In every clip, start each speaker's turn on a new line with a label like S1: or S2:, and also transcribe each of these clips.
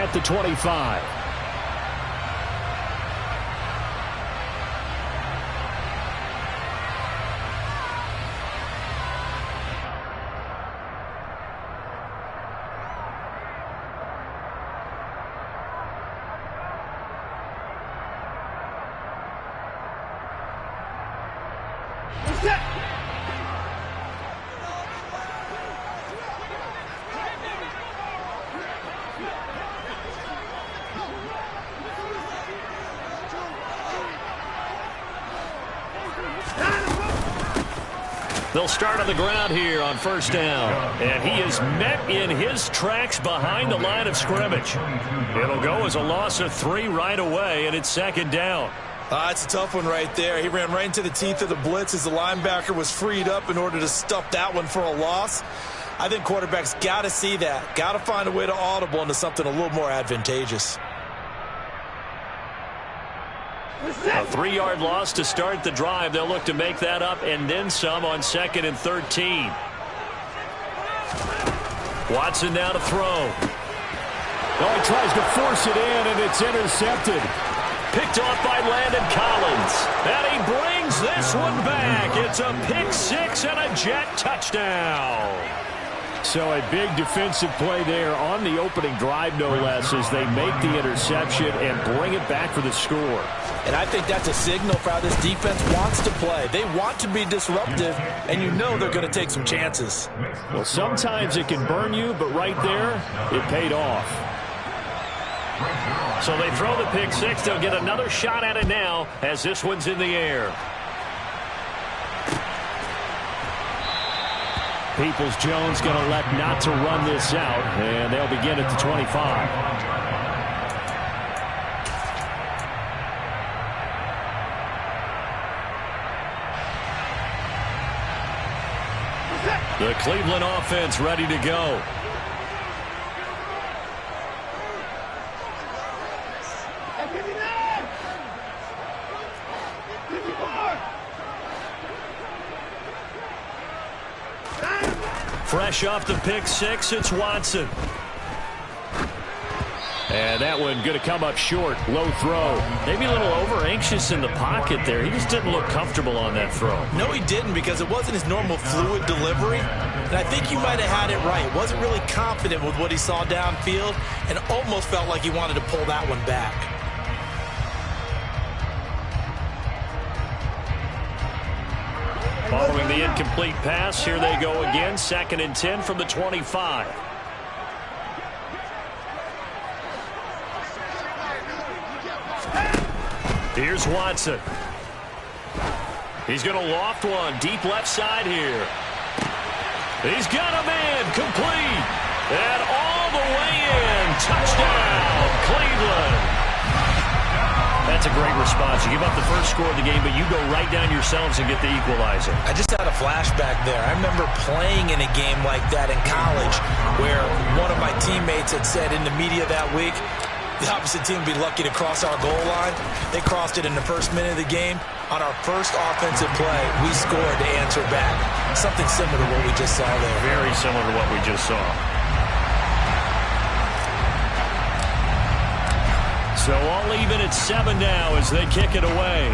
S1: at the 25. They'll start on the ground here on first down. And he is met in his tracks behind the line of scrimmage. It'll go as a loss of 3 right away, and it's second down.
S2: It's a tough one right there. He ran right into the teeth of the blitz as the linebacker was freed up in order to stuff that one for a loss. I think quarterbacks got to see that. Got to find a way to audible into something a little more advantageous.
S1: A 3-yard loss to start the drive. They'll look to make that up and then some on 2nd and 13. Watson now to throw.
S3: Oh, he tries to force it in, and it's intercepted.
S1: Picked off by Landon Collins. And he brings this one back. It's a pick 6 and a Jet touchdown.
S3: So a big defensive play there on the opening drive, no less, as they make the interception and bring it back for the score.
S2: And I think that's a signal for how this defense wants to play. They want to be disruptive, and you know they're going to take some chances.
S3: Well, sometimes it can burn you, but right there, it paid off.
S1: So they throw the pick 6. They'll get another shot at it now as this one's in the air.
S3: Peoples-Jones going to elect not to run this out, and they'll begin at the 25.
S1: The Cleveland offense ready to go. Fresh off the pick 6, it's Watson.
S3: And that one going to come up short. Low throw.
S1: Maybe a little over-anxious in the pocket there. He just didn't look comfortable on that throw.
S2: No, he didn't, because it wasn't his normal fluid delivery. And I think you might have had it right. Wasn't really confident with what he saw downfield and almost felt like he wanted to pull that one back.
S1: Following the incomplete pass, here they go again. 2nd and 10 from the 25. Here's Watson. He's going to loft one deep left side here. He's got a man complete. And all the way in. Touchdown, Cleveland. That's a great response. You give up the first score of the game, but you go right down yourselves and get the equalizer.
S2: I just had a flashback there. I remember playing in a game like that in college where one of my teammates had said in the media that week, the opposite team would be lucky to cross our goal line. They crossed it in the first minute of the game. On our first offensive play, we scored to answer back. Something similar to what we just saw there.
S1: Very similar to what we just saw. So all even at 7 now as they kick it away.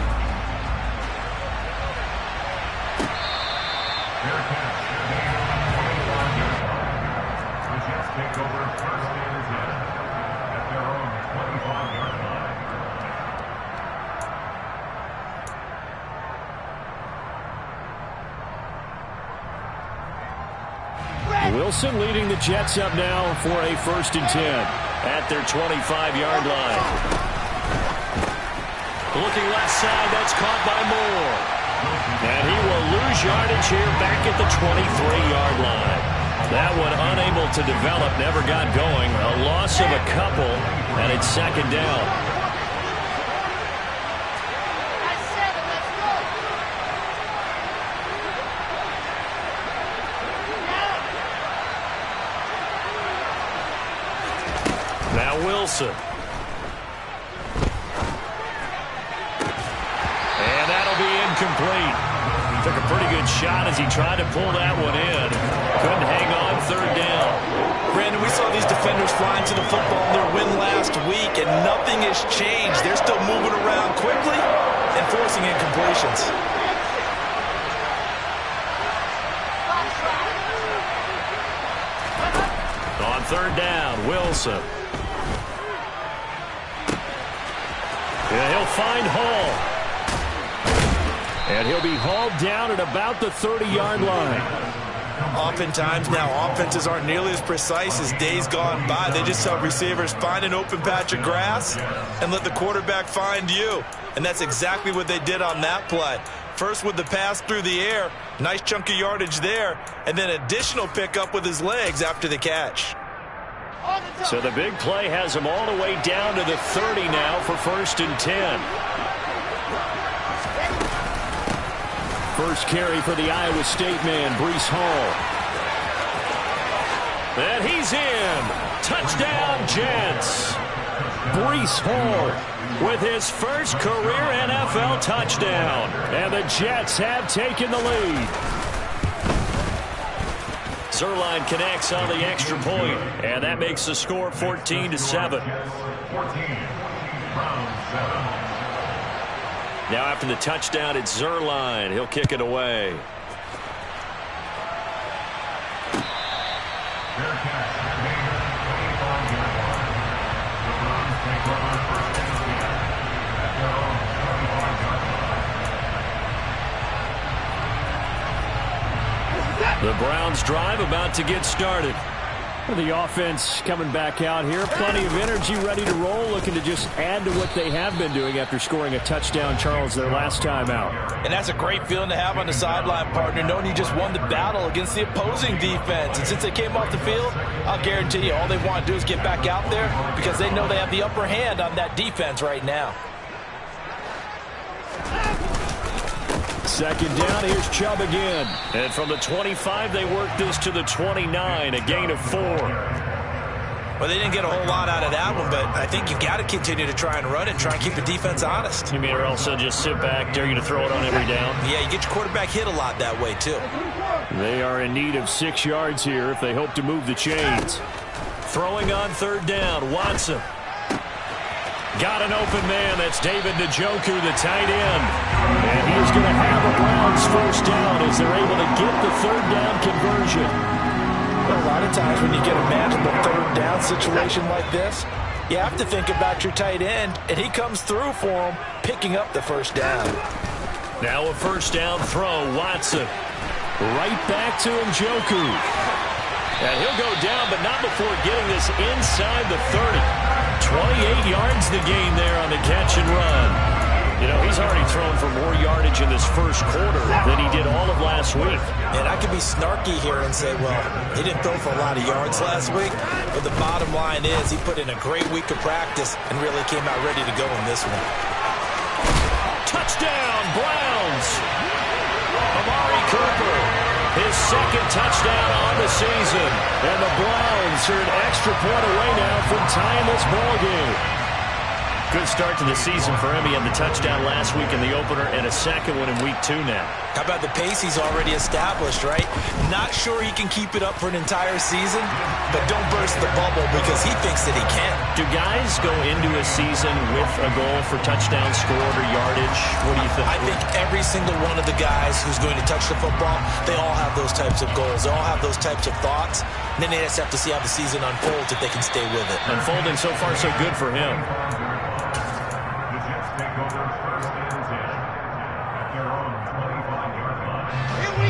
S3: Wilson leading the Jets up now for a 1st and 10.
S1: At their 25-yard line. Looking left side, that's caught by Moore. And he will lose yardage here back at the 23-yard line. That one unable to develop, never got going. A loss of a couple, and it's 2nd down. Now Wilson. And that'll be incomplete. Took a pretty good shot as he tried to pull that one in. Couldn't hang on 3rd down.
S2: Brandon, we saw these defenders flying to the football in their win last week, and nothing has changed. They're still moving around quickly and forcing incompletions.
S1: On third down, Wilson. And he'll find Hall.
S3: And he'll be hauled down at about the 30-yard line.
S2: Oftentimes now, offenses aren't nearly as precise as days gone by. They just tell receivers, find an open patch of grass and let the quarterback find you. And that's exactly what they did on that play. First with the pass through the air, nice chunk of yardage there, and then additional pickup with his legs after the catch.
S1: So the big play has him all the way down to the 30 now for 1st and 10.
S3: First carry for the Iowa State man, Breece Hall.
S1: And he's in. Touchdown, Jets.
S3: Breece Hall
S1: with his first career NFL touchdown.
S3: And the Jets have taken the lead.
S1: Zerline connects on the extra point, and that makes the score 14-7. Now after the touchdown, it's Zerline. He'll kick it away. The Browns drive about to get started.
S3: The offense coming back out here. Plenty of energy, ready to roll, looking to just add to what they have been doing after scoring a touchdown, Charles, their last time out.
S2: And that's a great feeling to have on the sideline, partner, knowing you just won the battle against the opposing defense. And since they came off the field, I'll guarantee you all they want to do is get back out there because they know they have the upper hand on that defense right now.
S3: Second down, here's Chubb again.
S1: And from the 25, they work this to the 29, a gain of 4.
S2: Well, they didn't get a whole lot out of that one, but I think you've got to continue to try and run it and try and keep the defense honest.
S1: You mean or else they'll just sit back, dare you to throw it on every down?
S2: Yeah, you get your quarterback hit a lot that way, too.
S3: They are in need of 6 yards here if they hope to move the chains.
S1: Throwing on third down, Watson. Got an open man. That's David Njoku, the tight end.
S3: And he's going to have a Browns first down as they're able to get the third down conversion.
S2: Well, a lot of times when you get a manageable third down situation like this, you have to think about your tight end, and he comes through for him, picking up the first down.
S1: Now a first down throw, Watson.
S3: Right back to Njoku.
S1: And he'll go down, but not before getting this inside the 30. 28 yards the gain there on the catch and run. You know, he's already thrown for more yardage in this first quarter than he did all of last week.
S2: And I could be snarky here and say, well, he didn't throw for a lot of yards last week, but the bottom line is he put in a great week of practice and really came out ready to go in this one.
S1: Touchdown, Browns! Amari Cooper, his second touchdown on the season.
S3: And the Browns are an extra point away now from tying this ball game.
S1: Good start to the season for him. He had the touchdown last week in the opener and a second one in week 2 now.
S2: How about the pace he's already established, right? Not sure he can keep it up for an entire season, but don't burst the bubble because he thinks that he can.
S1: Do guys go into a season with a goal for touchdown scored or yardage? What do you think?
S2: I think every single one of the guys who's going to touch the football, they all have those types of goals. They all have those types of thoughts. And then they just have to see how the season unfolds if they can stay with it.
S1: Unfolding so far so good for him.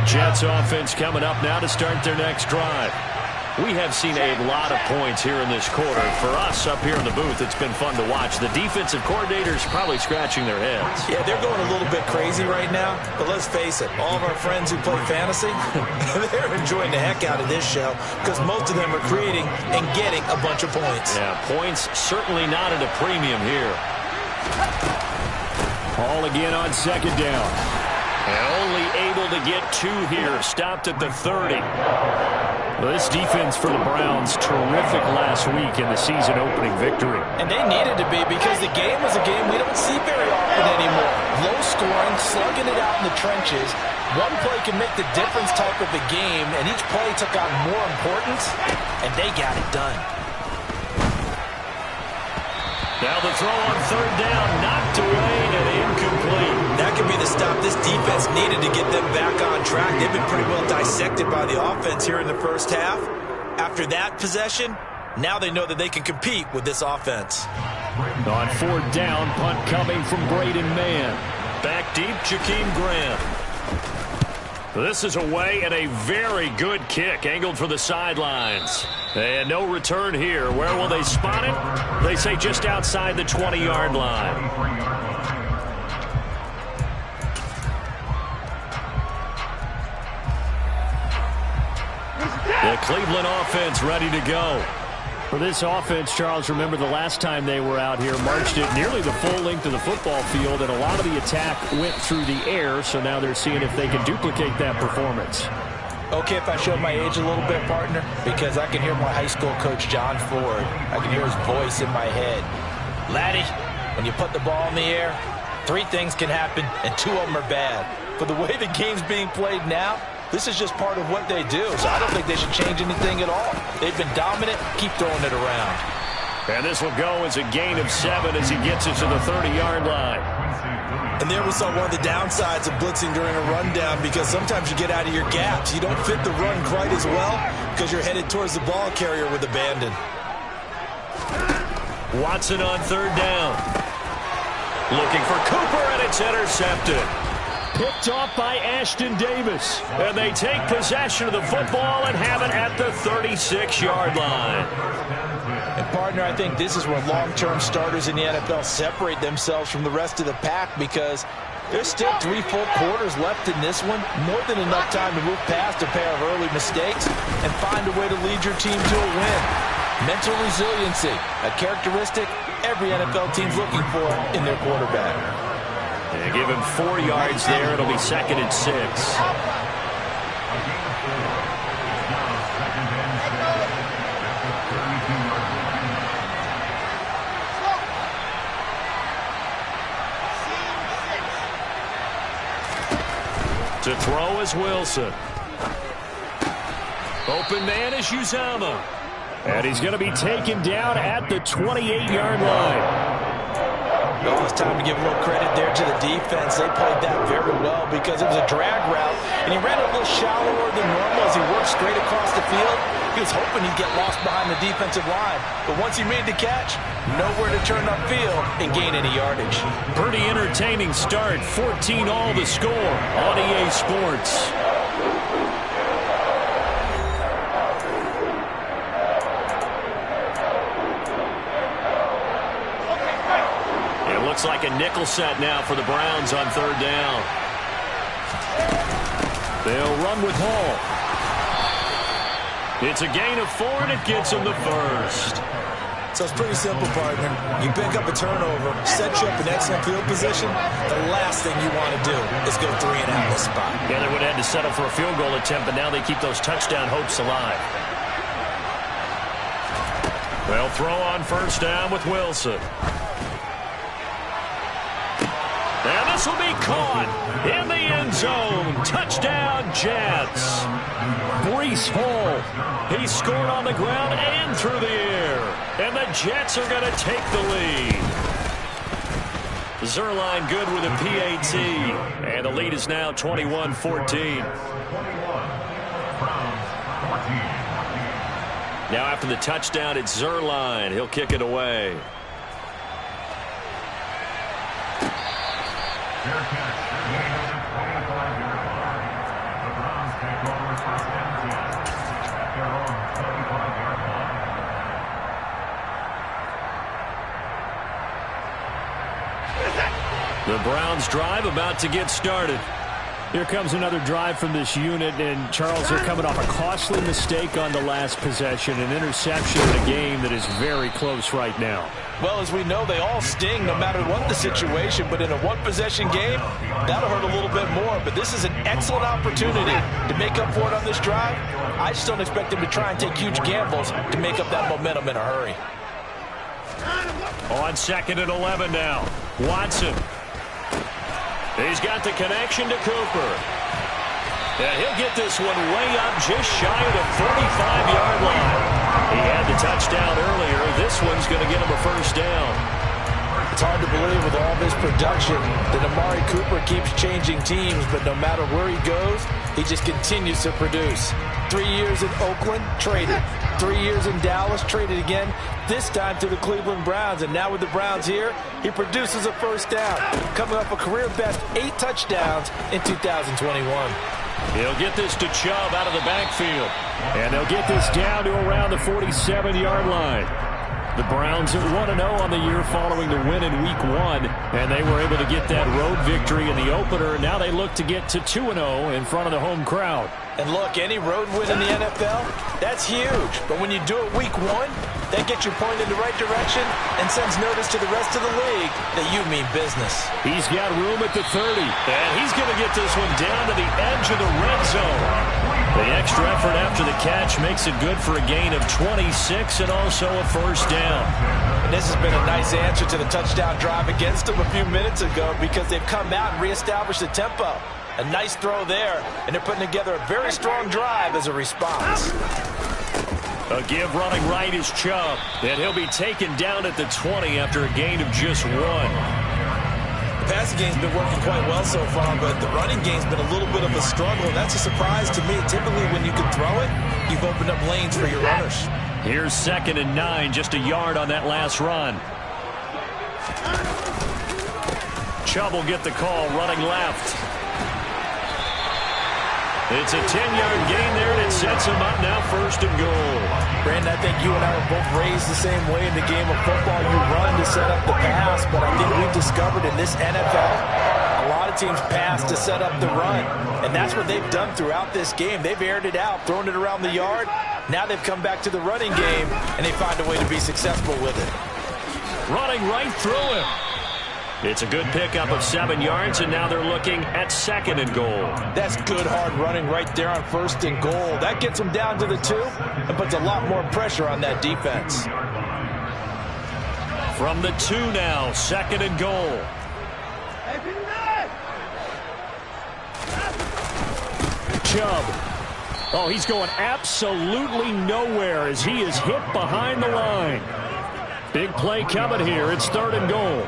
S3: Jets offense coming up now to start their next drive.
S1: We have seen a lot of points here in this quarter. For us up here in the booth, it's been fun to watch. The defensive coordinators probably scratching their heads.
S2: Yeah, they're going a little bit crazy right now. But let's face it, all of our friends who play fantasy, they're enjoying the heck out of this show because most of them are creating and getting a bunch of points.
S1: Yeah, points certainly not at a premium here.
S3: Hall again on second down.
S1: And only able to get 2 here. Stopped at the 30.
S3: Well, this defense for the Browns, terrific last week in the season-opening victory.
S2: And they needed to be because the game was a game we don't see very often anymore. Low scoring, slugging it out in the trenches. One play can make the difference type of a game, and each play took on more importance, and they got it done.
S1: Now the throw on third down, knocked away and incomplete.
S2: That could be the stop this defense needed to get them back on track. They've been pretty well dissected by the offense here in the first half. After that possession, now they know that they can compete with this offense.
S3: On fourth down, punt coming from Braden Mann.
S1: Back deep, Jakeem Graham. This is away and a very good kick, angled for the sidelines. And no return here. Where will they spot it? They say just outside the 20-yard line. The Cleveland offense ready to go.
S3: For this offense, Charles, remember the last time they were out here, marched it nearly the full length of the football field, and a lot of the attack went through the air, so now they're seeing if they can duplicate that performance.
S2: Okay, if I show my age a little bit, partner, because I can hear my high school coach, John Ford. I can hear his voice in my head. Laddie, when you put the ball in the air, 3 things can happen, and 2 of them are bad. For the way the game's being played now, this is just part of what they do, so I don't think they should change anything at all. They've been dominant. Keep throwing it around.
S1: And this will go as a gain of 7 as he gets it to the 30-yard line.
S2: And there we saw one of the downsides of blitzing during a rundown, because sometimes you get out of your gaps. You don't fit the run quite as well because you're headed towards the ball carrier with abandon.
S1: Watson on third down. Looking for Cooper, and it's intercepted.
S3: Picked off by Ashton Davis.
S1: And they take possession of the football and have it at the 36-yard line.
S2: And, partner, I think this is where long-term starters in the NFL separate themselves from the rest of the pack, because there's still 3 full quarters left in this one. More than enough time to move past a pair of early mistakes and find a way to lead your team to a win. Mental resiliency, a characteristic every NFL team's looking for in their quarterback.
S1: They give him 4 yards there. It'll be 2nd and 6. To throw is Wilson. Open man is Uzama.
S3: And he's going to be taken down at the 28-yard line.
S2: Well, it's time to give a little credit there to the defense. They played that very well because it was a drag route, and he ran a little shallower than normal as he worked straight across the field. He was hoping he'd get lost behind the defensive line, but once he made the catch, nowhere to turn upfield and gain any yardage.
S1: Pretty entertaining start. 14 all the score on EA Sports. Looks like a nickel set now for the Browns on third down. They'll run with Hall. It's a gain of 4, and it gets him the first.
S2: So it's pretty simple, partner. You pick up a turnover, set you up in excellent field position. The last thing you want to do is go 3 and out this spot.
S1: Yeah, they would have had to settle for a field goal attempt, but now they keep those touchdown hopes alive. They'll throw on first down with Wilson. And this will be caught in the end zone. Touchdown, Jets. Breece Hall. He scored on the ground and through the air. And the Jets are going to take the lead. Zerline good with a PAT. And the lead is now 21-14. Now after the touchdown, it's Zerline. He'll kick it away. The Browns drive about to get started.
S3: Here comes another drive from this unit, and Charles, they're coming off a costly mistake on the last possession, an interception in a game that is very close right now.
S2: Well, as we know, they all sting no matter what the situation, but in a one-possession game, that'll hurt a little bit more. But this is an excellent opportunity to make up for it on this drive. I just don't expect them to try and take huge gambles to make up that momentum in a hurry.
S1: On 2nd and 11 now, Watson. He's got the connection to Cooper. And he'll get this one way up just shy of the 45-yard line. He had the touchdown earlier. This one's going to get him a first down.
S2: It's hard to believe with all this production that Amari Cooper keeps changing teams, but no matter where he goes, he just continues to produce. 3 years in Oakland, traded. 3 years in Dallas, traded again, this time to the Cleveland Browns. And now with the Browns here, he produces a first down, coming off a career-best 8 touchdowns in 2021.
S3: He'll get this to Chubb out of the backfield. And they'll get this down to around the 47-yard line. The Browns at 1-0 on the year following the win in Week 1. And they were able to get that road victory in the opener. Now they look to get to 2-0 in front of the home crowd.
S2: And look, any road win in the NFL, that's huge. But when you do it Week 1, that gets you pointed in the right direction and sends notice to the rest of the league that you mean business.
S3: He's got room at the 30.
S1: And he's going to get this one down to the edge of the red zone. The extra effort after the catch makes it good for a gain of 26 and also a first down.
S2: And this has been a nice answer to the touchdown drive against them a few minutes ago because they've come out and reestablished the tempo. A nice throw there, and they're putting together a very strong drive as a response.
S1: A give running right is Chubb, and he'll be taken down at the 20 after a gain of just 1.
S2: The passing game's been working quite well so far, but the running game's been a little bit of a struggle, and that's a surprise to me. Typically, when you can throw it, you've opened up lanes for your runners.
S1: Here's 2nd and 9, just a yard on that last run. Chubb will get the call, running left. It's a 10-yard gain there, and it sets him up now 1st and goal.
S2: Brandon, I think you and I were both raised the same way in the game of football. You run to set up the pass, but I think we've discovered in this NFL, a lot of teams pass to set up the run. And that's what they've done throughout this game. They've aired it out, thrown it around the yard. Now they've come back to the running game, and they find a way to be successful with it.
S1: Running right through him. It's a good pickup of 7 yards, and now they're looking at 2nd and goal.
S2: That's good hard running right there on 1st and goal. That gets them down to the 2 and puts a lot more pressure on that defense.
S1: From the 2 now, 2nd and goal.
S3: Chubb. Oh, he's going absolutely nowhere as he is hit behind the line. Big play coming here. It's 3rd and goal.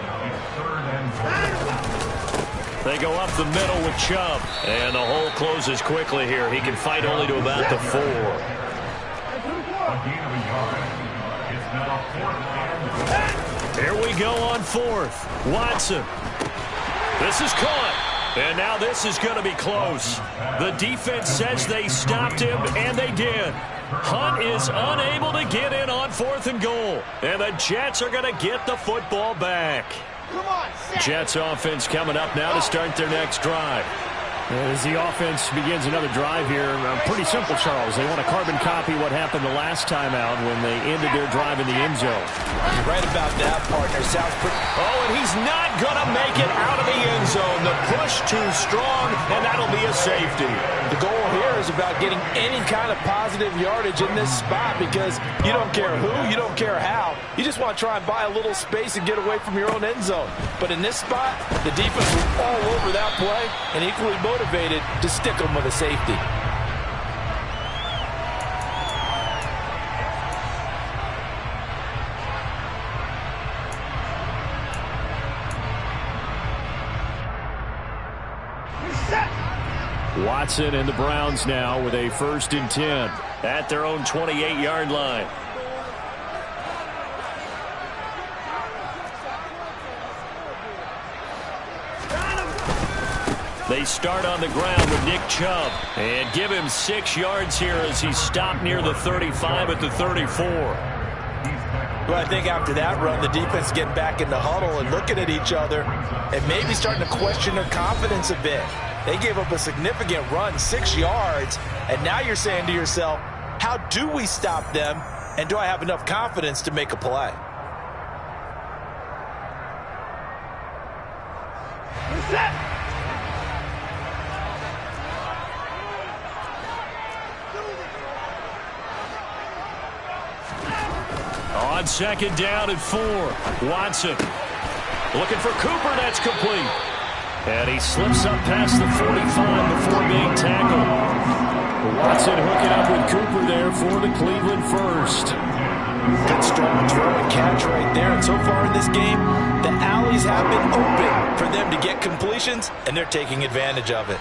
S1: They go up the middle with Chubb. And the hole closes quickly here. He can fight only to about the 4. Here we go on 4th. Watson. This is caught. And now this is going to be close. The defense says they stopped him, and they did. Hunt is unable to get in on 4th and goal. And the Jets are going to get the football back. Jets offense coming up now to start their next drive.
S3: As the offense begins another drive here, pretty simple, Charles. They want to carbon copy what happened the last time out when they ended their drive in the end zone.
S2: You're right about that, partner. Sounds pretty...
S1: Oh, and he's not going to make it out of the end zone. The push too strong, and that'll be a safety.
S2: The goal here is about getting any kind of positive yardage in this spot because you don't care who, you don't care how. You just want to try and buy a little space and get away from your own end zone. But in this spot, the defense was all over that play and equally motivated to stick them with a safety.
S3: Watson and the Browns now with a 1st and 10
S1: at their own 28-yard line. They start on the ground with Nick Chubb and give him 6 yards here as he's stopped near the 35 at the 34.
S2: Well, I think after that run, the defense getting back in the huddle and looking at each other and maybe starting to question their confidence a bit. They gave up a significant run, 6 yards, and now you're saying to yourself, how do we stop them, and do I have enough confidence to make a play?
S1: On 2nd down and 4, Watson looking for Cooper. That's complete. And he slips up past the 45 before being tackled.
S3: Watson hooking up with Cooper there for the Cleveland first.
S2: Good strong throw and catch right there. And so far in this game, the alley have been open for them to get completions, and they're taking advantage of it.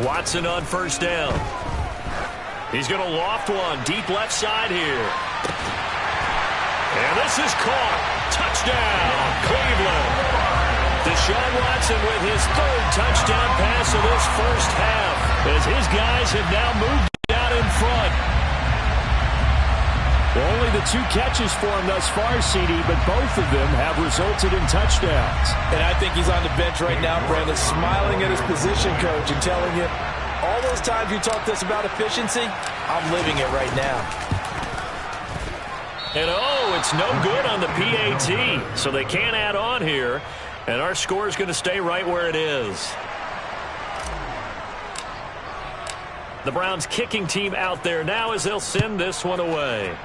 S1: Watson on first down. He's going to loft one deep left side here. And this is caught. Touchdown, Cleveland. Deshaun Watson with his third touchdown pass of this first half, as his guys have now moved out in front.
S3: Well, only the 2 catches for him thus far, CD, but both of them have resulted in touchdowns.
S2: And I think he's on the bench right now, Brandon, smiling at his position coach and telling him, all those times you talked to us about efficiency, I'm living it right now.
S1: And oh, it's no good on the PAT, so they can't add on here. And our score is going to stay right where it is. The Browns kicking team out there now as they'll send this one away.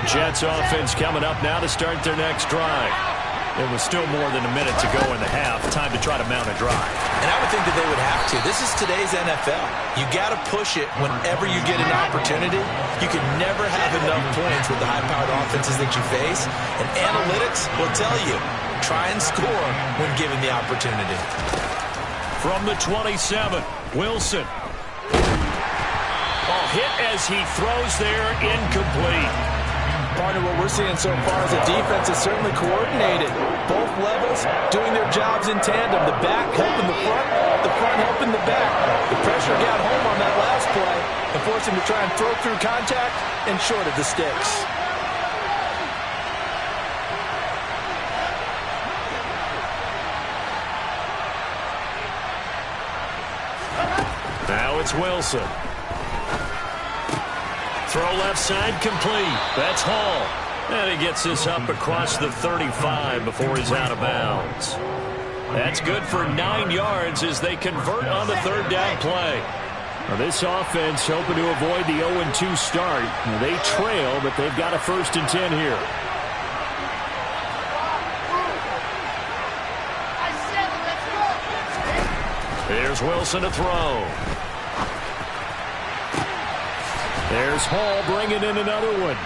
S1: Jets offense coming up now to start their next drive. It was still more than a minute to go in the half. Time to try to mount a drive.
S2: And I would think that they would have to. This is today's NFL. You got to push it whenever you get an opportunity. You can never have enough points with the high-powered offenses that you face. And analytics will tell you, try and score when given the opportunity.
S1: From the 27, Wilson. Ball hit as he throws there, incomplete.
S2: Partner, what we're seeing so far is the defense is certainly coordinated. Both levels doing their jobs in tandem. The back helping the front helping the back. The pressure got home on that last play and forced him to try and throw through contact and short of the sticks.
S1: Now it's Wilson. Throw left side complete. That's Hall. And he gets this up across the 35 before he's out of bounds. That's good for 9 yards as they convert on the third down play.
S3: Now this offense hoping to avoid the 0-2 start. Now they trail, but they've got a 1st and 10 here.
S1: Here's Wilson to throw.
S3: There's Hall bringing in another one.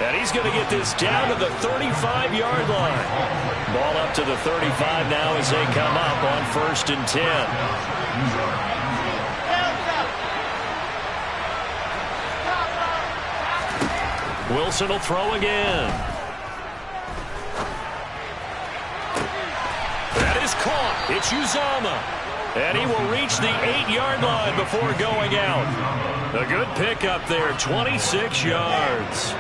S1: And he's going to get this down to the 35-yard line. Ball up to the 35 now as they come up on 1st and 10. Wilson will throw again. That is caught. It's Uzomah. And he will reach the 8-yard line before going out. A good pickup there, 26 yards.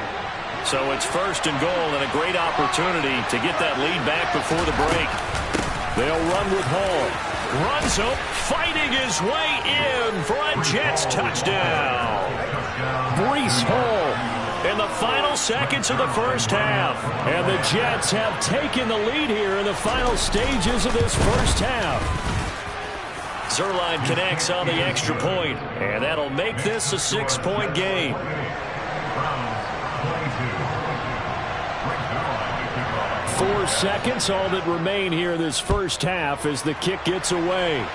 S1: So it's 1st and goal and a great opportunity to get that lead back before the break.
S3: They'll run with Hall.
S1: Runs up, fighting his way in for a Jets touchdown.
S3: Breece Hall.
S1: In the final seconds of the first half.
S3: And the Jets have taken the lead here in the final stages of this first half.
S1: Zerline connects on the extra point, and that'll make this a 6-point game.
S3: Four seconds, all that remain here in this first half as the kick gets away.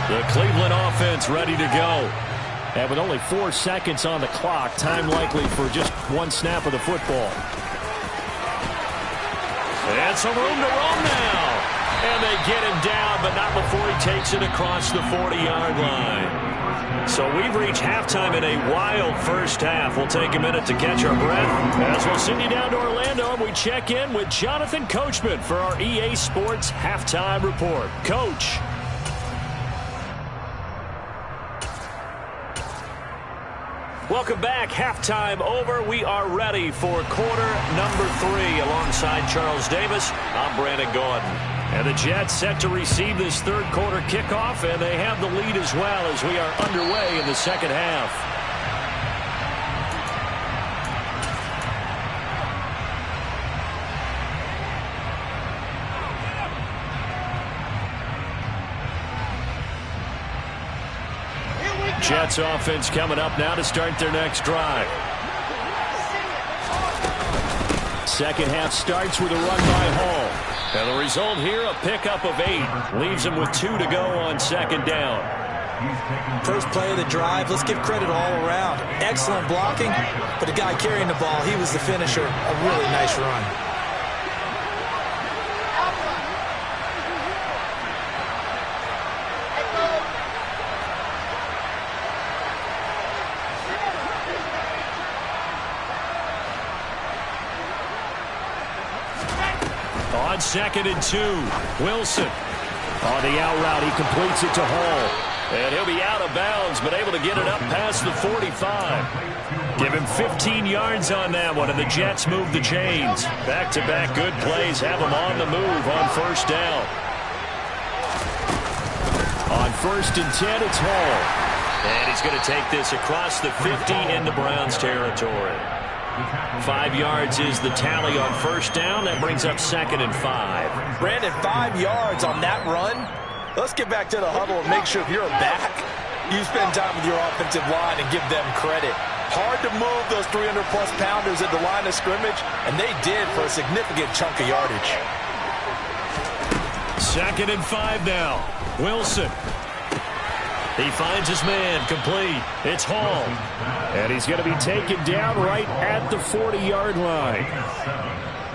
S1: The Cleveland offense ready to go.
S3: And with only 4 seconds on the clock, time likely for just one snap of the football.
S1: And some room to roam now. And they get him down, but not before he takes it across the 40-yard line. So we've reached halftime in a wild first half. We'll take a minute to catch our breath as we'll send you down to Orlando and we check in with Jonathan Coachman for our EA Sports Halftime Report. Coach. Welcome back. Halftime over. We are ready for quarter number 3 alongside Charles Davis. I'm Brandon Gordon. And the Jets set to receive this third quarter kickoff, and they have the lead as well as we are underway in the second half. Jets offense coming up now to start their next drive. Second half starts with a run by Hall. And the result here, a pickup of 8. Leaves him with 2 to go on second down.
S2: First play of the drive, let's give credit all around. Excellent blocking, but the guy carrying the ball, he was the finisher. A really nice run.
S1: On 2nd and 2, Wilson. On the out route, he completes it to Hall. And he'll be out of bounds, but able to get it up past the 45. Give him 15 yards on that one, and the Jets move the chains. Back-to-back good plays have them on the move on first down. On 1st and 10, it's Hall. And he's going to take this across the 50 into Browns territory. 5 yards is the tally on first down. That brings up 2nd and 5.
S2: Brandon, 5 yards on that run. Let's get back to the huddle and make sure if you're a back, you spend time with your offensive line and give them credit. Hard to move those 300-plus pounders at the line of scrimmage, and they did for a significant chunk of yardage.
S1: 2nd and 5 now. Wilson. He finds his man complete. It's Hall. And he's going to be taken down right at the 40-yard line.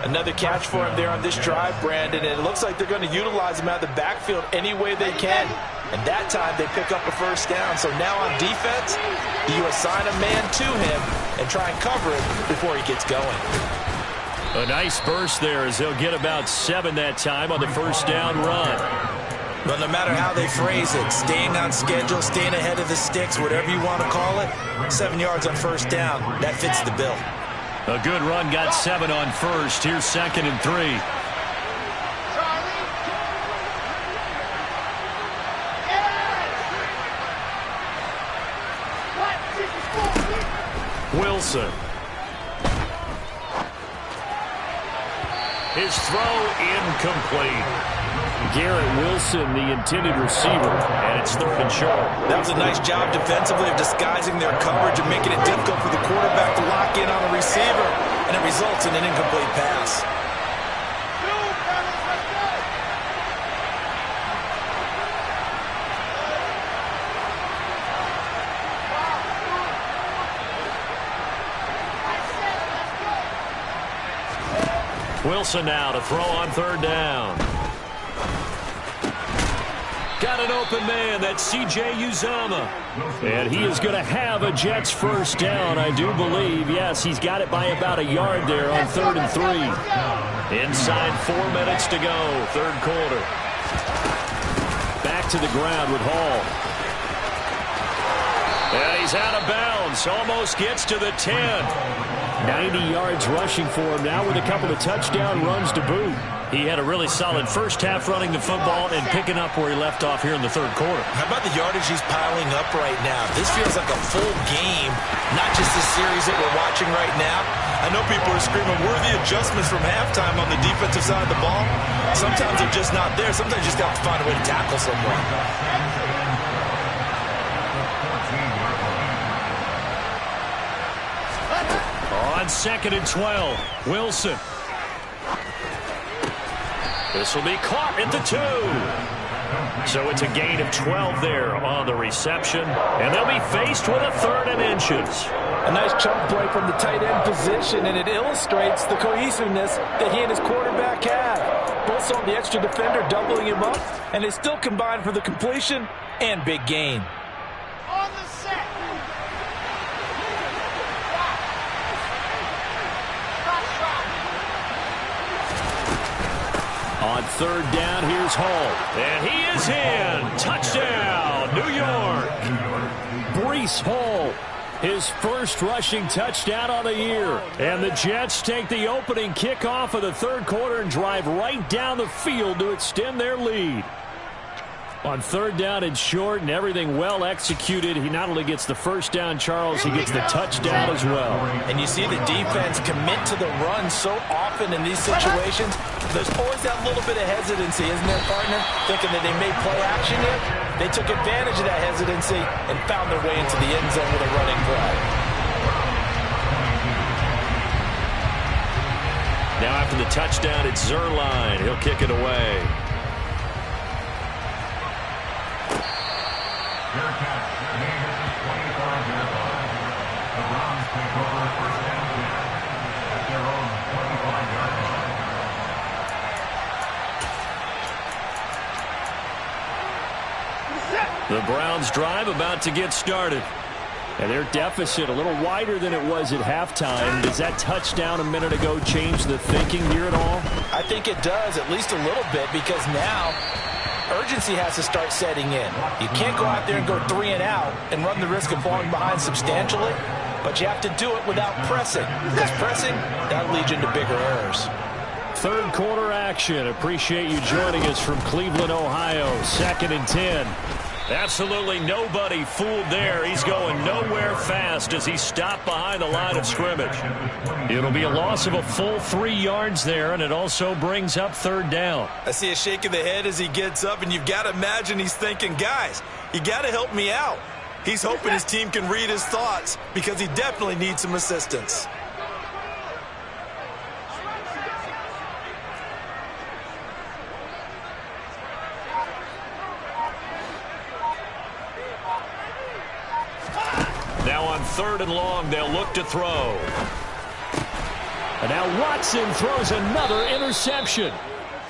S2: Another catch for him there on this drive, Brandon, and it looks like they're going to utilize him out of the backfield any way they can. And that time they pick up a first down. So now on defense, do you assign a man to him and try and cover it before he gets going?
S1: A nice burst there as they'll get about 7 that time on the first down run.
S2: But no matter how they phrase it, staying on schedule, staying ahead of the sticks, whatever you want to call it, 7 yards on first down, that fits the bill.
S1: A good run, got 7 on first. Here's 2nd and 3. Wilson. His throw incomplete. Garrett Wilson, the intended receiver, and it's 3rd and short.
S2: That was a nice job defensively of disguising their coverage and making it difficult for the quarterback to lock in on a receiver, and it results in an incomplete pass.
S1: Wilson now to throw on 3rd down. Got an open man. That's C.J. Uzomah. And he is going to have a Jets first down, I do believe. Yes, he's got it by about a yard there on 3rd and 3. Inside 4 minutes to go, 3rd quarter. Back to the ground with Hall. And he's out of bounds. Almost gets to the 10. 90 yards rushing for him now with a couple of touchdown runs to boot. He had a really solid first half running the football and picking up where he left off here in the 3rd quarter.
S2: How about the yardage he's piling up right now? This feels like a full game, not just the series that we're watching right now. I know people are screaming worthy adjustments from halftime on the defensive side of the ball. Sometimes they're just not there. Sometimes you just have to find a way to tackle someone.
S1: On 2nd and 12, Wilson. This will be caught at the 2. So it's a gain of 12 there on the reception. And they'll be faced with a 3rd and inches.
S4: A nice chunk play from the tight end position, and it illustrates the cohesiveness that he and his quarterback have. Both saw the extra defender doubling him up, and they still combined for the completion and big gain.
S5: On the set.
S1: On 3rd down, here's Hall. And he is in. Touchdown, New York. Breece Hall, his first rushing touchdown on the year. And the Jets take the opening kickoff of the 3rd quarter and drive right down the field to extend their lead. On 3rd down and short and everything well executed, he not only gets the first down, Charles, he gets the touchdown as well.
S2: And you see the defense commit to the run so often in these situations. There's always that little bit of hesitancy, isn't there, partner? Thinking that they may play action here.
S4: They took advantage of that hesitancy and found their way into the end zone with a running play.
S1: Now after the touchdown, it's Zuerlein. He'll kick it away. The Browns drive about to get started. And their deficit a little wider than it was at halftime. Does that touchdown a minute ago change the thinking here at all?
S4: I think it does, at least a little bit, because now urgency has to start setting in. You can't go out there and go 3 and out and run the risk of falling behind substantially, but you have to do it without pressing, because pressing, that'll lead you into bigger errors.
S3: Third quarter action. Appreciate you joining us from Cleveland, Ohio. 2nd and 10.
S1: Absolutely nobody fooled there. He's going nowhere fast as he stopped behind the line of scrimmage. It'll be a loss of a full 3 yards there, and it also brings up 3rd down.
S2: I see a shake of the head as he gets up, and you've got to imagine he's thinking, guys, you got to help me out. He's hoping his team can read his thoughts because he definitely needs some assistance.
S1: Now on 3rd and long, they'll look to throw.
S3: And now Watson throws another interception.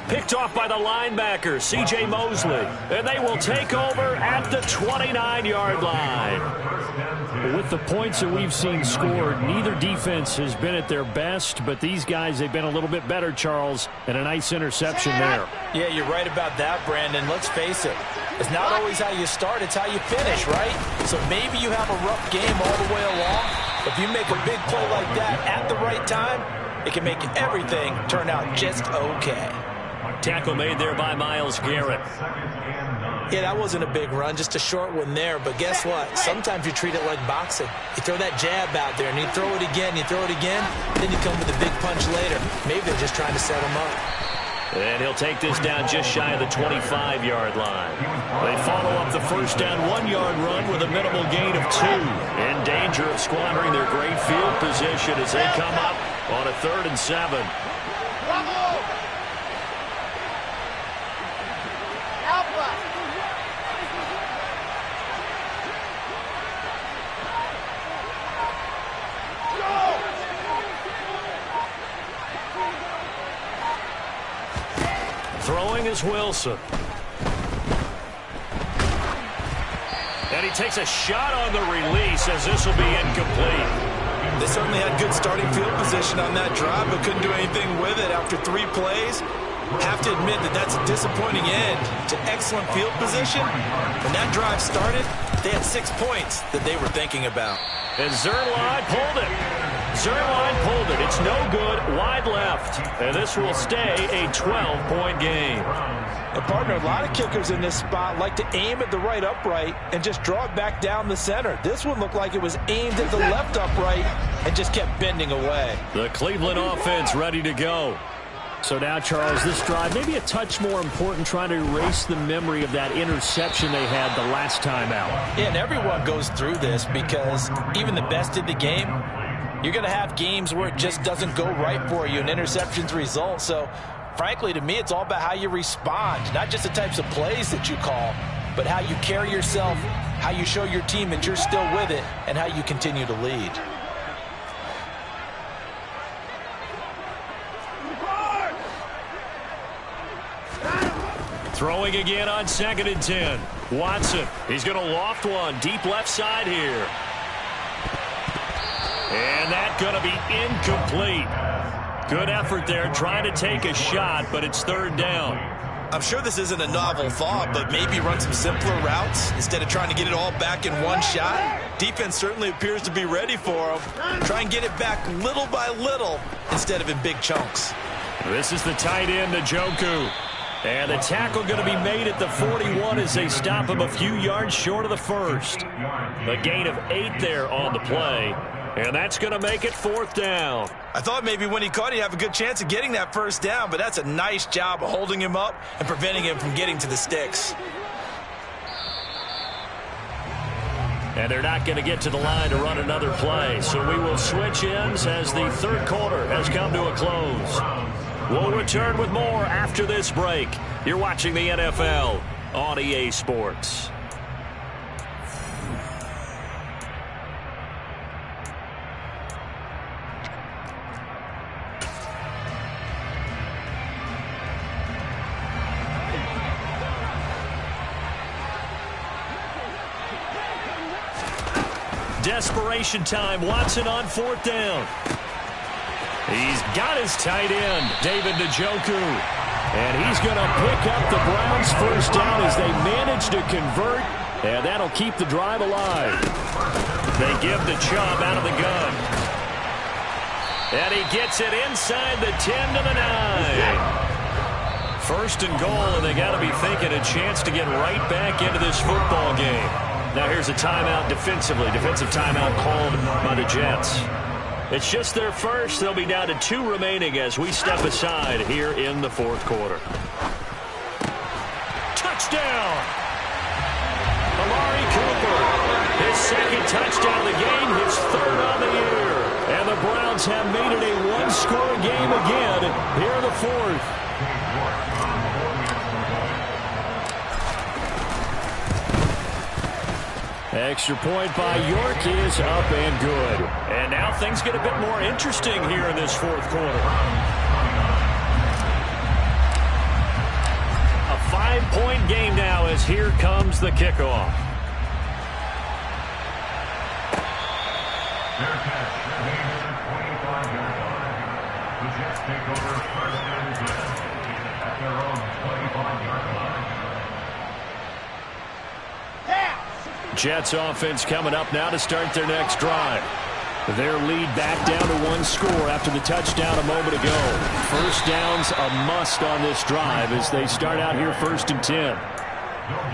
S1: Picked off by the linebacker, C.J. Mosley. And they will take over at the 29-yard line.
S3: With the points that we've seen scored, neither defense has been at their best, but these guys, they've been a little bit better, Charles, and a nice interception there.
S4: Yeah, you're right about that, Brandon. Let's face it. It's not always how you start, it's how you finish, right? So maybe you have a rough game all the way along. If you make a big play like that at the right time, it can make everything turn out just okay.
S1: Tackle made there by Myles Garrett.
S4: Yeah, that wasn't a big run, just a short one there. But guess what? Sometimes you treat it like boxing. You throw that jab out there, and you throw it again, then you come with a big punch later. Maybe they're just trying to set him up.
S1: And he'll take this down just shy of the 25-yard line. They follow up the first down 1-yard run with a minimal gain of 2. In danger of squandering their great field position as they come up on a 3rd and 7. Throwing is Wilson. And he takes a shot on the release as this will be incomplete.
S2: They certainly had good starting field position on that drive, but couldn't do anything with it after 3 plays. Have to admit that that's a disappointing end to excellent field position. When that drive started, they had 6 points that they were thinking about.
S1: And Zuerlein pulled it. Zuerlein pulled it. It's no good. Wide left. And this will stay a 12-point game.
S4: Partner, a lot of kickers in this spot like to aim at the right upright and just draw it back down the center. This one looked like it was aimed at the left upright and just kept bending away.
S1: The Cleveland offense ready to go.
S3: So now, Charles, this drive maybe a touch more important, trying to erase the memory of that interception they had the last time out.
S4: Yeah, and everyone goes through this because even the best in the game, you're going to have games where it just doesn't go right for you and interceptions result. So, frankly, to me, it's all about how you respond, not just the types of plays that you call, but how you carry yourself, how you show your team that you're still with it, and how you continue to lead.
S1: Throwing again on 2nd and 10. Watson, he's going to loft one deep left side here. And that's going to be incomplete. Good effort there, trying to take a shot, but it's 3rd down.
S2: I'm sure this isn't a novel thought, but maybe run some simpler routes instead of trying to get it all back in one shot. Defense certainly appears to be ready for him. Try and get it back little by little instead of in big chunks.
S1: This is the tight end, Njoku. And the tackle going to be made at the 41 as they stop him a few yards short of the first. A gain of 8 there on the play. And that's going to make it 4th down.
S2: I thought maybe when he caught it, he'd have a good chance of getting that first down, but that's a nice job of holding him up and preventing him from getting to the sticks.
S1: And they're not going to get to the line to run another play. So we will switch ends as the third quarter has come to a close. We'll return with more after this break. You're watching the NFL on EA Sports. Desperation time. Watson on fourth down. He's got his tight end, David Njoku. And he's going to pick up the Browns' first down as they manage to convert. And that'll keep the drive alive. They give the Chubb out of the gun. And he gets it inside the 10 to the 9. First and goal, and they got to be thinking a chance to get right back into this football game. Now here's a timeout defensively. Defensive timeout called by the Jets. It's just their first. They'll be down to 2 remaining as we step aside here in the fourth quarter. Touchdown! Amari Cooper. His second touchdown of the game, his third on the year. And the Browns have made it a one-score game again here in the fourth. Extra point by York is up and good. And now things get a bit more interesting here in this fourth quarter. A 5-point game now as here comes the kickoff.
S6: Their catch, the game is at 25-yard line. The Jets take over first and 10 at their own 25-yard line.
S1: Jets offense coming up now to start their next drive. Their lead back down to 1 score after the touchdown a moment ago. First down's a must on this drive as they start out here first and 10.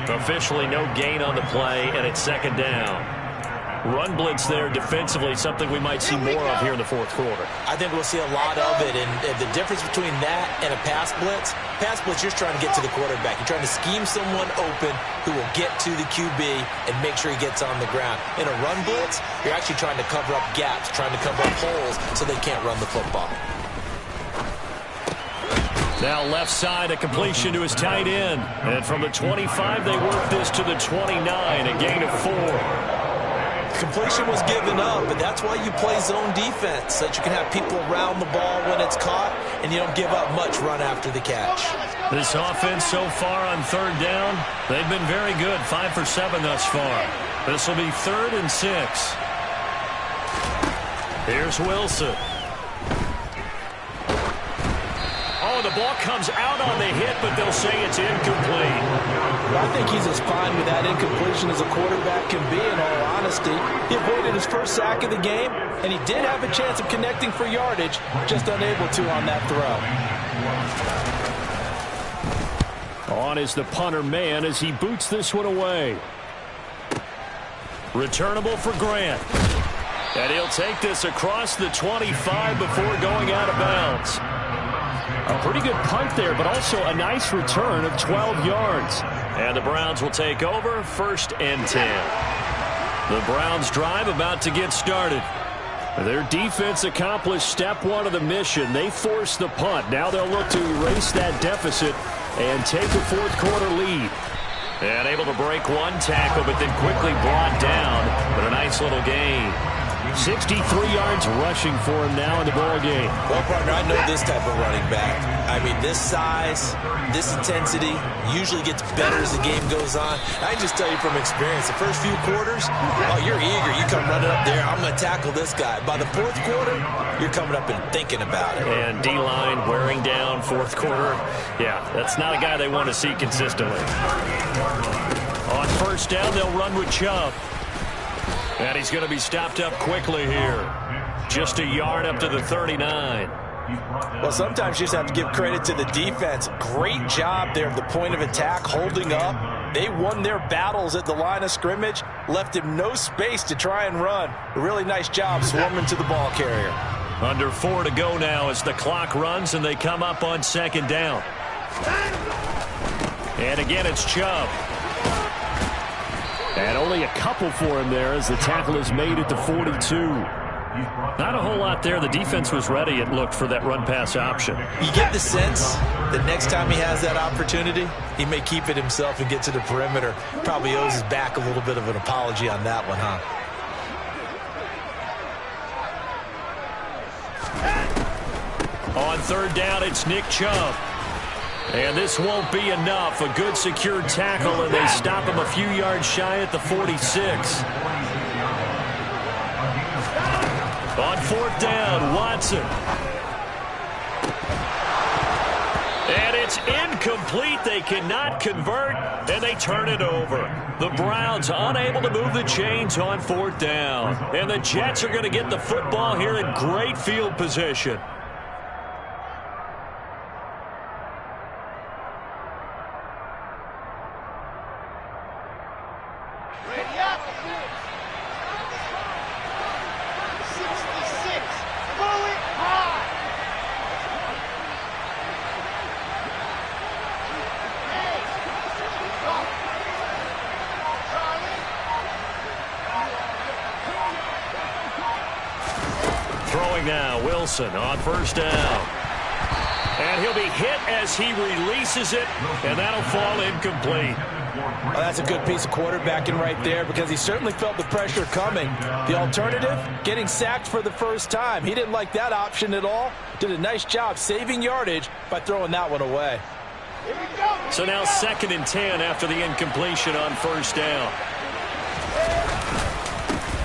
S1: Officially no gain on the play, and it's second down. Run blitz there defensively, something we might see more of here in the fourth quarter.
S2: I think we'll see a lot of it, and the difference between that and a pass blitz, you're just trying to get to the quarterback. You're trying to scheme someone open who will get to the QB and make sure he gets on the ground. In a run blitz, you're actually trying to cover up gaps, trying to cover up holes so they can't run the football.
S1: Now left side, a completion to his tight end. And from the 25, they work this to the 29, a gain of 4.
S2: Completion was given up, but that's why you play zone defense, so that you can have people around the ball when it's caught, and you don't give up much run after the catch.
S1: This offense so far on third down, they've been very good, 5 for 7 thus far. This will be 3rd and 6. Here's Wilson. Oh, the ball comes out on the hit, but they'll say it's incomplete.
S4: I think he's as fine with that incompletion as a quarterback can be, in all honesty. He avoided his first sack of the game, and he did have a chance of connecting for yardage, just unable to on that throw.
S1: On is the punter man as he boots this one away. Returnable for Grant. And he'll take this across the 25 before going out of bounds. A pretty good punt there, but also a nice return of 12 yards. And the Browns will take over, 1st and 10. The Browns drive about to get started. Their defense accomplished step 1 of the mission. They forced the punt. Now they'll look to erase that deficit and take a fourth quarter lead. And able to break 1 tackle, but then quickly brought down. But a nice little gain. 63 yards rushing for him now in the ball game.
S2: Well, partner, I know this type of running back. I mean, this size, this intensity usually gets better as the game goes on. I can just tell you from experience, the first few quarters, oh, you're eager. You come running up there, I'm going to tackle this guy. By the fourth quarter, you're coming up and thinking about it.
S1: And D-line wearing down fourth quarter. Yeah, that's not a guy they want to see consistently. On first down, they'll run with Chubb. And he's going to be stopped up quickly here. Just a yard up to the 39.
S4: Well, sometimes you just have to give credit to the defense. Great job there at the point of attack, holding up. They won their battles at the line of scrimmage, left him no space to try and run. A really nice job swarming to the ball carrier.
S1: Under 4 to go now as the clock runs and they come up on second down. And again, it's Chubb.
S3: And only a couple for him there as the tackle is made at the 42. Not a whole lot there. The defense was ready, it looked, for that run-pass option.
S2: You get the sense that next time he has that opportunity, he may keep it himself and get to the perimeter. Probably owes his back a little bit of an apology on that one, huh?
S1: On third down, it's Nick Chubb. And this won't be enough. A good secure tackle, and they stop him a few yards shy at the 46. On fourth down, Watson. And it's incomplete. They cannot convert, and they turn it over. The Browns unable to move the chains on fourth down. And the Jets are going to get the football here in great field position. Now, Wilson on first down. And he'll be hit as he releases it, and that'll fall incomplete.
S4: Well, that's a good piece of quarterbacking right there because he certainly felt the pressure coming. The alternative, getting sacked for the first time. He didn't like that option at all. Did a nice job saving yardage by throwing that one away.
S1: So now 2nd and 10 after the incompletion on first down.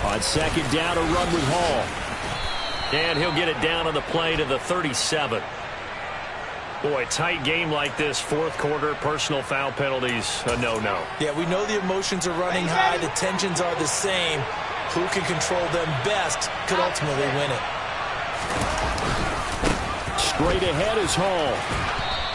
S3: On second down, a run with Hall.
S1: And he'll get it down on the play to the 37. Boy, tight game like this, fourth quarter, personal foul penalties, a no-no.
S2: Yeah, we know the emotions are running high. The tensions are the same. Who can control them best could ultimately win it.
S3: Straight ahead is Hall.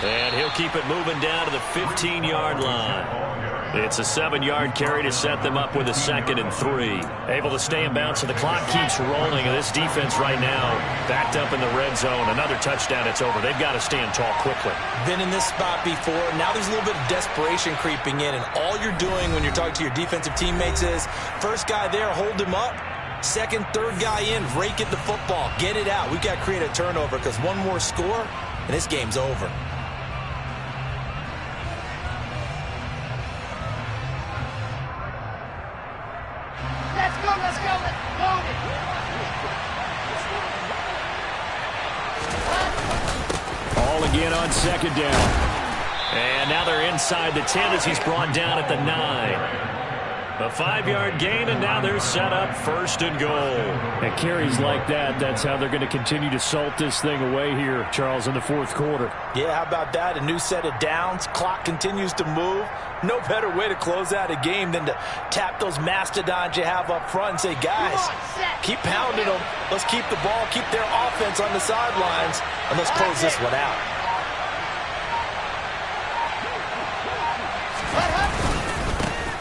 S1: And he'll keep it moving down to the 15-yard line. It's a 7-yard carry to set them up with a 2nd and 3. Able to stay in bounds, so the clock keeps rolling. And this defense right now backed up in the red zone. Another touchdown, it's over. They've got to stand tall quickly.
S2: Been in this spot before. Now there's a little bit of desperation creeping in. And all you're doing when you're talking to your defensive teammates is, first guy there, hold him up. Second, third guy in, rake at the football. Get it out. We've got to create a turnover because one more score, and this game's over.
S5: Let's go, load it.
S3: All again on second down.
S1: And now they're inside the 10 as he's brought down at the 9. A 5-yard gain, and now they're set up 1st and goal.
S3: And carries like that, that's how they're going to continue to salt this thing away here, Charles, in the fourth quarter.
S4: Yeah, how about that? A new set of downs. Clock continues to move. No better way to close out a game than to tap those mastodons you have up front and say, guys, keep pounding them. Let's keep the ball, keep their offense on the sidelines, and let's close this one out.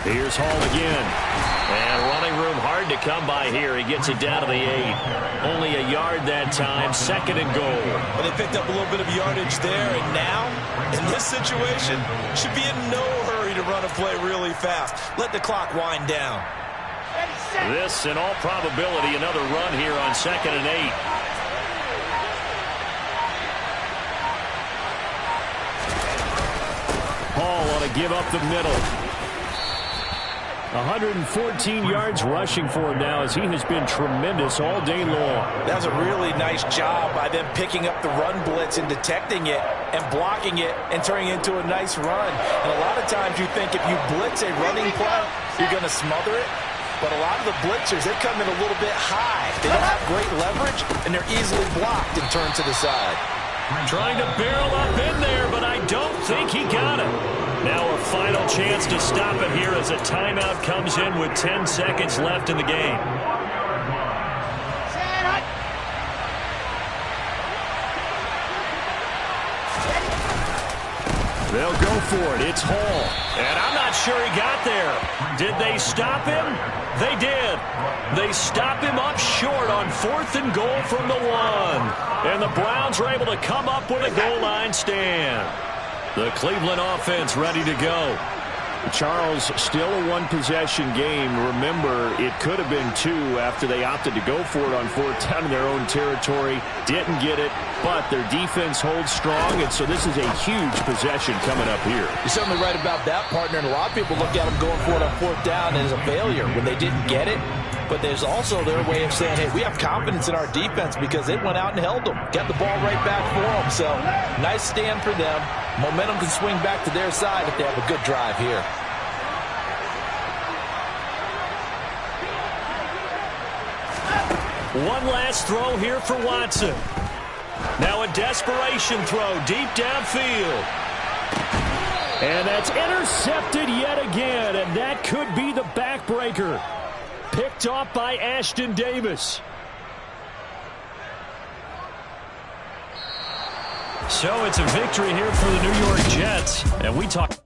S1: Here's Hall again. And running room hard to come by here. He gets it down to the 8. Only a yard that time. 2nd and goal.
S2: But they picked up a little bit of yardage there. And now, in this situation, should be in no hurry to run a play really fast. Let the clock wind down.
S1: This, in all probability, another run here on 2nd and 8.
S3: Hall on a give up the middle. 114 yards rushing for him now as he has been tremendous all day long.
S4: That was a really nice job by them picking up the run blitz and detecting it and blocking it and turning it into a nice run. And a lot of times you think if you blitz a running play, you're going to smother it. But a lot of the blitzers, they come in a little bit high. They don't have great leverage, and they're easily blocked and turned to the side.
S1: Trying to barrel up in there, but I don't think he got it. Now a final chance to stop it here as a timeout comes in with 10 seconds left in the game.
S3: They'll go for it. It's Hall.
S1: And I'm not sure he got there. Did they stop him? They did. They stop him up short on 4th and goal from the 1. And the Browns are able to come up with a goal line stand. The Cleveland offense ready to go.
S3: Charles, still a one-possession game. Remember, it could have been 2 after they opted to go for it on 4th down in their own territory. Didn't get it, but their defense holds strong, and so this is a huge possession coming up here.
S4: You're certainly right about that, partner, and a lot of people look at them going for it on 4th down as a failure when they didn't get it. But there's also their way of saying, hey, we have confidence in our defense because it went out and held them. Got the ball right back for them. So nice stand for them. Momentum can swing back to their side if they have a good drive here.
S1: One last throw here for Watson. Now a desperation throw deep downfield.
S3: And that's intercepted yet again, and that could be the backbreaker. Picked off by Ashton Davis.
S1: So it's a victory here for the New York Jets. And we talk.